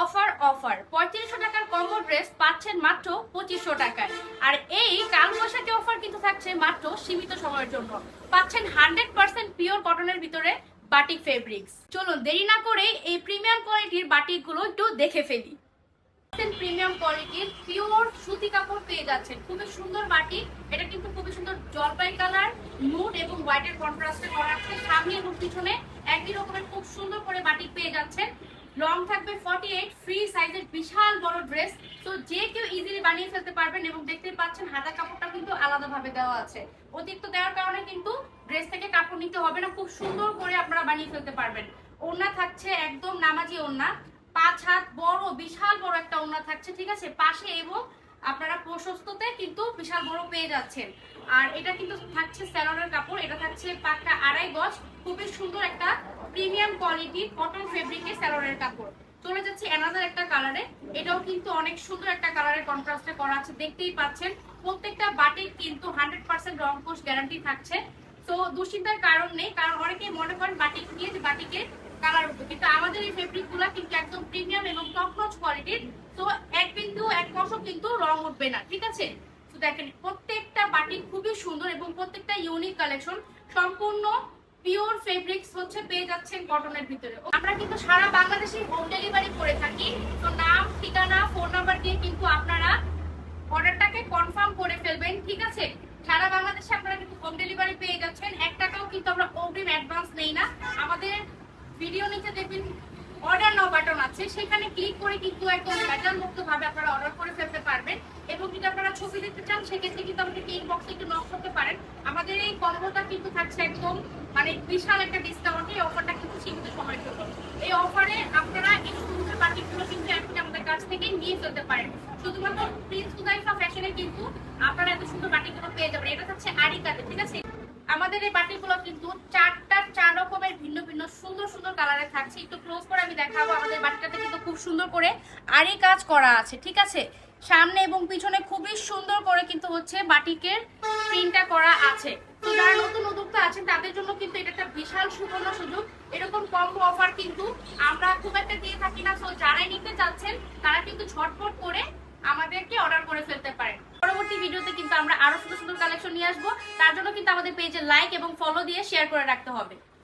Offer offer 3500 টাকার combo dress পাচ্ছেন মাত্র 2500 টাকায়। আর এই কালবৈশাখী অফার কিন্তু থাকছে মাত্র সীমিত সময়ের জন্য। পাচ্ছেন 100% পিওর কটনের ভিতরে বাটিক ফেব্রিক্স। চলুন দেরি না করে এই প্রিমিয়াম কোয়ালিটির বাটিকগুলো একটু দেখে ফেলি। প্রিমিয়াম কোয়ালিটির পিওর সুতি কাপড় পেয়ে যাচ্ছেন, খুবই সুন্দর বাটিক। এটা কিন্তু খুবই সুন্দর জলপাই কালার, নুড এবং হোয়াইটের কন্ট্রাস্টে করা আছে। সামনে এবং পিছনে একই রকমের খুব সুন্দর করে বাটিক পেয়ে যাচ্ছেন। লং থাকবে 48, ফ্রি সাইজের বিশাল বড় ড্রেস। তো যে কেউ ইজিলি বানিয়ে ফেলতে পারবেন এবং দেখতেই পাচ্ছেন হাতা কাপড়টা কিন্তু আলাদাভাবে দেওয়া আছে। অতিরিক্ত দেওয়ার কারণে কিন্তু ড্রেস থেকে কাপড় নিতে হবে না, খুব সুন্দর করে আপনারা বানিয়ে ফেলতে পারবেন। ওড়না থাকছে একদম নামাজি ওড়না, 5 হাত বড় বিশাল বড় একটা ওড়না থাকছে, ঠিক আছে। পাশে এবং আপনারা প্রশস্ততে কিন্তু বিশাল বড় পেয়ে যাচ্ছেন। আর এটা কিন্তু থাকছে স্যালনের কাপড়, এটা থাকছে পাক্কা 2.5 গজ, খুবই সুন্দর একটা প্রিমিয়াম কোয়ালিটির কটন ফেব্রিকের স্যালনের কাপড়। চলে যাচ্ছে অ্যানাদার একটা কালারে, এটাও কিন্তু অনেক সুন্দর একটা কালারের কন্ট্রাস্টে করা আছে, দেখতেই পাচ্ছেন। প্রত্যেকটা বাটিক কিন্তু 100% রং কোশ গ্যারান্টি থাকছে। তো দুশ্চিন্তার কারণ নেই, কারণ অনেকেই মনে করেন বাটিক নিয়ে যে বাটিকে কালার উঠবে, কিন্তু আমাদের এই ফেব্রিক গুলা কিন্তু একদম প্রিমিয়াম এবং টপ নচ কোয়ালিটির। তো এক বিন্দু এক কষও কিন্তু রং উঠবে না, ঠিক আছে। তো দেখেন প্রত্যেকটা বাটিক খুবই সুন্দর এবং প্রত্যেকটা ইউনিক কালেকশন, সম্পূর্ণ পিওর ফেব্রিক্স হচ্ছে পেয়ে যাচ্ছেন কটনের ভিতরে। আমরা কিন্তু সারা বাংলাদেশে হোম ডেলিভারি করে থাকি। তো নাম, ঠিকানা, ফোন নাম্বার দিয়ে কিন্তু আপনারা অর্ডারটাকে কনফার্ম করে ফেলবেন, ঠিক আছে। সারা বাংলাদেশে আপনারা কিন্তু হোম ডেলিভারি পেয়ে যাচ্ছেন। 1 টাকাও কিন্তু আমরা অগ্রিম অ্যাডভান্স নেই না। আমাদের ভিডিও নিচে দেখবেন অর্ডার নাও বাটন আছে, সেখানে ক্লিক করে কিন্তু একদম প্যাটার্ন মুক্ত ভাবে আপনারা অর্ডার করে ফেলতে পারবেন। এবং যদি আপনারা ছবি দেখতে চান সেক্ষেত্রে কিন্তু আমাদেরকে ইনবক্সে একটু নক করতে পারেন। আমাদের এই কম্বোটা কিন্তু থাকছে একদম মানে বিশাল একটা ডিসকাউন্ট। এই অফারটা কিন্তু সীমিত সময়ের জন্য। এই অফারে আপনারা এই সুন্দর বাটিকগুলো কিন্তু এখন আমাদের কাছ থেকে নিয়ে ফেলতে পারেন। শুধুমাত্র প্রিন্স হুদাইফা ফ্যাশনে কিন্তু আপনারা এত সুন্দর বাটিকগুলো পেয়ে যাবেন। এটা হচ্ছে আরিকাতে, ঠিক আছে। আমাদের এই বাটিকগুলো কিন্তু 4 রকমের ভিন্ন ভিন্ন সুন্দর সুন্দর কালারে থাকছে। একটু ক্লোজ করে আমি দেখাবো। আমাদের বাটিটাতে কিন্তু খুব সুন্দর করে আরি কাজ করা আছে, ঠিক আছে। সামনে এবং পিছনে খুবই সুন্দর করে কিন্তু হচ্ছে বাটিকের প্রিন্টটা করা আছে। তো যারা নতুন উদ্যোক্তা আছেন তাদের জন্য কিন্তু এটা একটা বিশাল সুবর্ণ সুযোগ। এরকম কম্বো অফার কিন্তু আমরা খুব একটা দিয়ে থাকি না। তো যারাই নিতে চাচ্ছেন তারা কিন্তু ঝটপট করে আমাদেরকে অর্ডার করে ফেলতে পারেন। পরবর্তী ভিডিওতে কিন্তু আমরা আরো সুন্দর সুন্দর কালেকশন নিয়ে আসবো। তার জন্য কিন্তু আমাদের পেজে লাইক এবং ফলো দিয়ে শেয়ার করে রাখতে হবে।